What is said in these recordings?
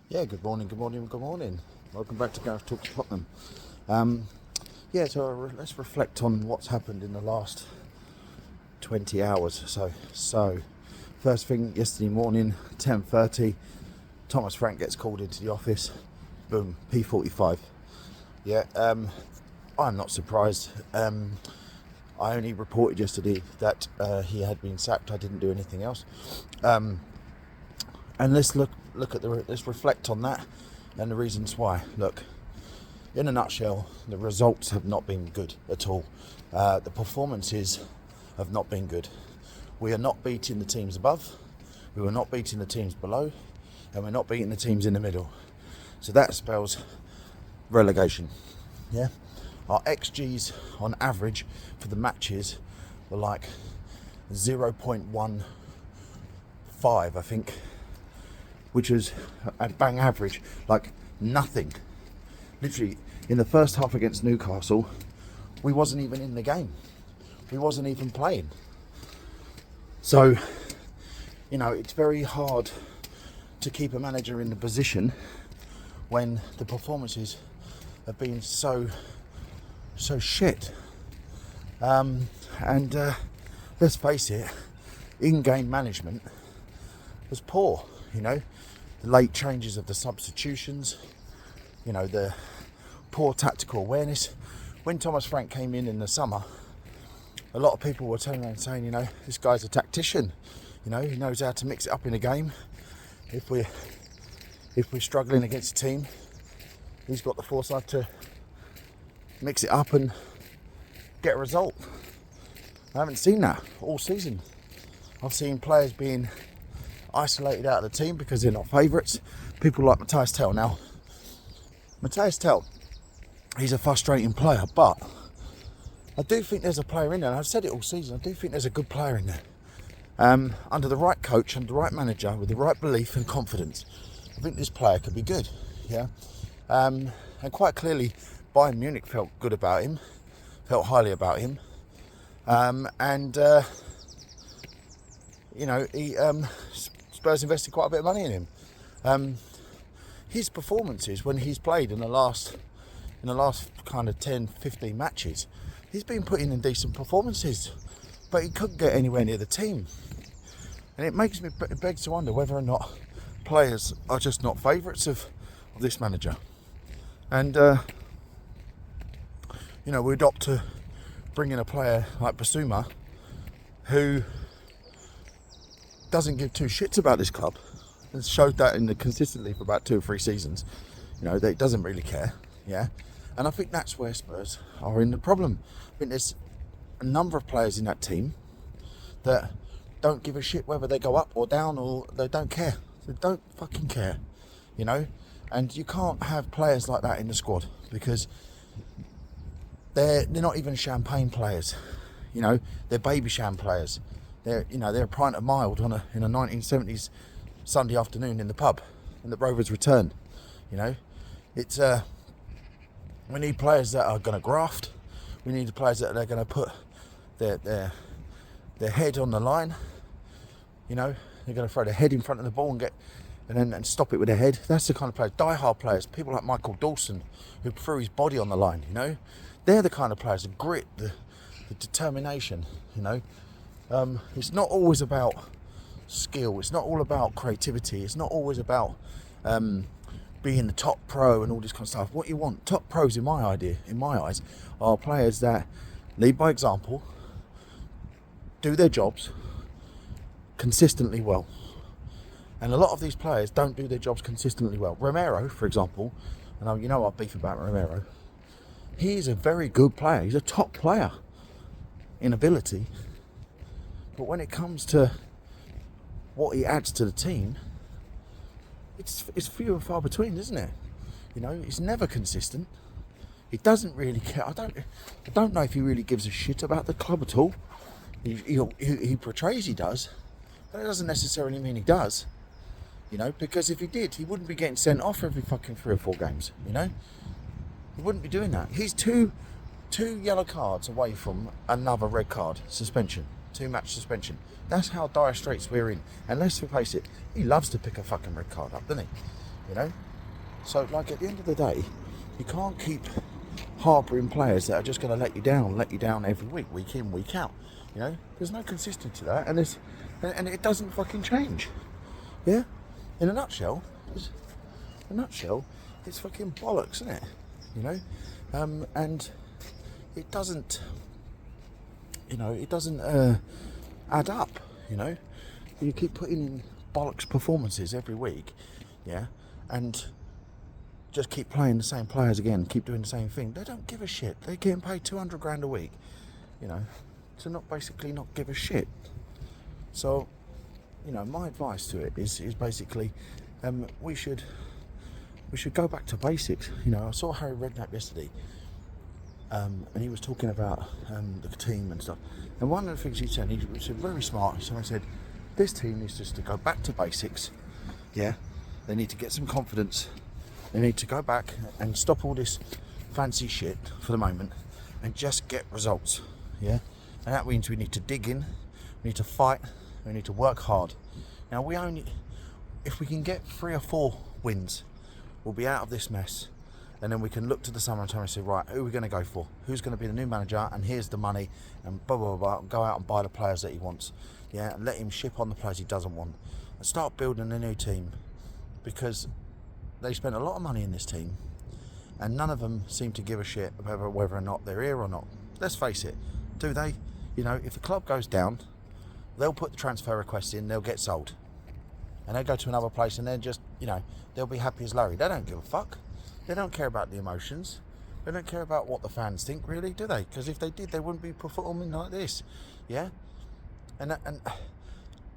Yeah, good morning, good morning, good morning. Welcome back to Gareth Talks Tottenham. Let's reflect on what's happened in the last 20 hours or so. So, first thing yesterday morning, 10:30, Thomas Frank gets called into the office. Boom, P45. Yeah, I'm not surprised. I only reported yesterday that he had been sacked. I didn't do anything else. And let's let's reflect on that and the reasons why. Look, in a nutshell, the results have not been good at all. The performances have not been good. We are not beating the teams above, we are not beating the teams below, and we're not beating the teams in the middle. So that spells relegation. Yeah, our XGs on average for the matches were like 0.15, I think, which was a bang average, like nothing. Literally, in the first half against Newcastle, we wasn't even in the game. We wasn't even playing. So, it's very hard to keep a manager in the position when the performances have been so shit. Let's face it, in-game management was poor. The late changes of the substitutions, the poor tactical awareness. When Thomas Frank came in the summer, a lot of people were turning around saying, this guy's a tactician. He knows how to mix it up in a game. If we're struggling against a team, he's got the foresight to mix it up and get a result. I haven't seen that all season. I've seen players being isolated out of the team because they're not favourites. People like Matthias Tell. Now, Matthias Tell, he's a frustrating player, but I do think there's a player in there, and I've said it all season, I do think there's a good player in there. Under the right coach, under the right manager, with the right belief and confidence, I think this player could be good. Yeah, and quite clearly Bayern Munich felt good about him, felt highly about him, Spurs invested quite a bit of money in him. His performances when he's played in the last kind of 10-15 matches, he's been putting in decent performances, but he couldn't get anywhere near the team. And it begs to wonder whether or not players are just not favourites of this manager. And we adopt to bring in a player like Bissouma, who doesn't give two shits about this club, and showed that consistently for about 2 or 3 seasons. That he doesn't really care. Yeah, and I think that's where Spurs are in the problem. I think there's a number of players in that team that don't give a shit whether they go up or down, or they don't care. They don't fucking care. And you can't have players like that in the squad, because they're not even champagne players. They're baby sham players. They're a pint of mild in a 1970s Sunday afternoon in the pub, and the Rovers return. It's we need players that are going to graft. We need players that are going to put their head on the line. They're going to throw their head in front of the ball and stop it with their head. That's the kind of players, die-hard players. People like Michael Dawson, who threw his body on the line. They're the kind of players, the grit, the determination. It's not always about skill. It's not all about creativity. It's not always about being the top pro and all this kind of stuff. What you want, top pros in my eyes, are players that lead by example, do their jobs consistently well. And a lot of these players don't do their jobs consistently well. Romero, for example, and I beef about Romero. He's a very good player. He's a top player in ability. But when it comes to what he adds to the team, it's few and far between, isn't it? He's never consistent. He doesn't really care. I don't know if he really gives a shit about the club at all. He portrays he does, but it doesn't necessarily mean he does. Because if he did, he wouldn't be getting sent off every fucking 3 or 4 games. He wouldn't be doing that. He's two yellow cards away from another red card suspension. 2-match suspension. That's how dire straits we're in. And let's face it, he loves to pick a fucking red card up, doesn't he? you know. So, like, at the end of the day, you can't keep harbouring players that are just going to let you down every week in, week out. You know, there's no consistency to that, and it doesn't fucking change. Yeah, in a nutshell, it's fucking bollocks, isn't it? You know, and it doesn't, add up. You know, you keep putting in bollocks performances every week, yeah, and just keep playing the same players again, keep doing the same thing. They don't give a shit. They're getting paid 200 grand a week, you know, to not give a shit. So, you know, my advice to it is basically, we should go back to basics. You know, I saw Harry Redknapp yesterday, and he was talking about the team and stuff. And one of the things he said very smart. So I said, this team needs just to go back to basics. Yeah, they need to get some confidence. They need to go back and stop all this fancy shit for the moment and just get results. Yeah, and that means we need to dig in, we need to fight, we need to work hard. Now, if we can get 3 or 4 wins, we'll be out of this mess, and then we can look to the summertime and say, right, who are we going to go for? Who's going to be the new manager? And here's the money, and blah blah blah. Go out and buy the players that he wants. Yeah, and let him ship on the players he doesn't want, and start building a new team, because they spent a lot of money in this team, and none of them seem to give a shit about whether or not they're here or not. Let's face it, do they? You know, if the club goes down, they'll put the transfer request in, they'll get sold, and they'll go to another place, and then just, you know, they'll be happy as Larry. They don't give a fuck. They don't care about the emotions. They don't care about what the fans think, really, do they? Because if they did, they wouldn't be performing like this. Yeah, and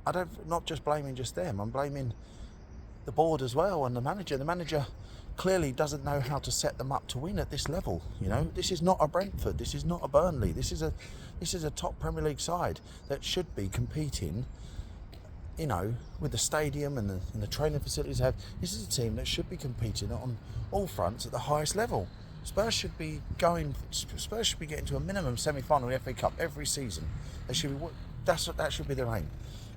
I don't, not just blaming just them. I'm blaming the board as well, and the manager. The manager clearly doesn't know how to set them up to win at this level. You know, this is not a Brentford. This is not a Burnley. This is a top Premier League side that should be competing, you know, with the stadium and the training facilities they have. This is a team that should be competing on all fronts at the highest level. Spurs should be getting to a minimum semi-final in the FA Cup every season. That should be their aim.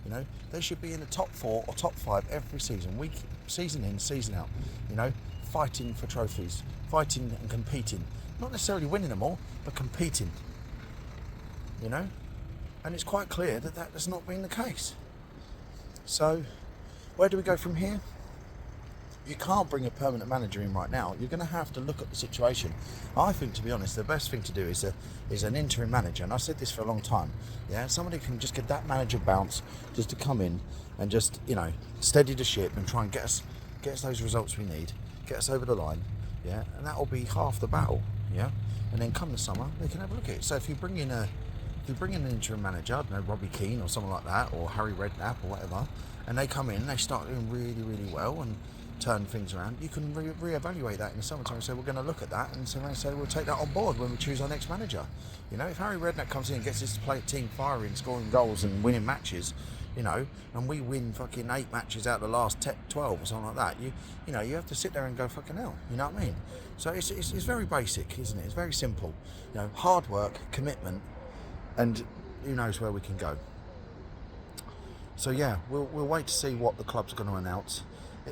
You know, they should be in the top 4 or top 5 every season, season in, season out. You know, fighting for trophies, fighting and competing. Not necessarily winning them all, but competing. You know, and it's quite clear that has not been the case. So, where do we go from here? You can't bring a permanent manager in right now. You're going to have to look at the situation. I think, to be honest, the best thing to do is an interim manager. And I've said this for a long time. Yeah, somebody can just get that manager bounce just to come in and just, you know, steady the ship and try and get us those results we need, get us over the line. Yeah, and that will be half the battle. Yeah, and then come the summer, they can have a look at it. So if you bring in an interim manager, I don't know, Robbie Keane or someone like that, or Harry Redknapp or whatever, and they come in and they start doing really, really well and turn things around, you can re-evaluate that in the summertime and say, we're going to look at that, and so they say, we'll take that on board when we choose our next manager. You know, if Harry Redknapp comes in and gets his team firing, scoring goals and winning matches, you know, and we win fucking 8 matches out of the last 12 or something like that, you know, you have to sit there and go, fucking hell, you know what I mean? So it's very basic, isn't it? It's very simple. You know, hard work, commitment, and who knows where we can go. So yeah, we'll wait to see what the club's going to announce.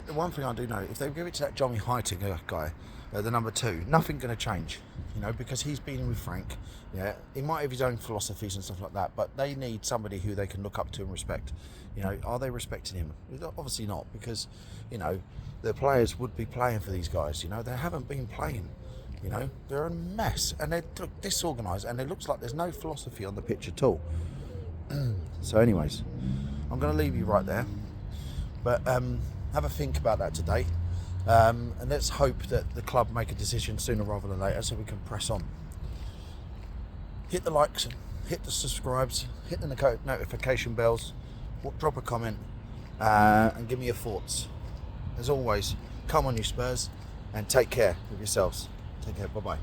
The one thing I do know, if they give it to that Johnny Heitinga guy, the number 2, nothing's going to change, you know, because he's been with Frank. Yeah, he might have his own philosophies and stuff like that, but they need somebody who they can look up to and respect. You know, are they respecting him? Obviously not, because, you know, the players would be playing for these guys. You know, they haven't been playing. You know, they're a mess, and they look disorganised, and it looks like there's no philosophy on the pitch at all. So, anyways, I'm going to leave you right there, but have a think about that today, and let's hope that the club make a decision sooner rather than later, so we can press on. Hit the likes, hit the subscribes, hit the notification bells, drop a comment, and give me your thoughts. As always, come on you Spurs, and take care of yourselves. Take care, bye-bye.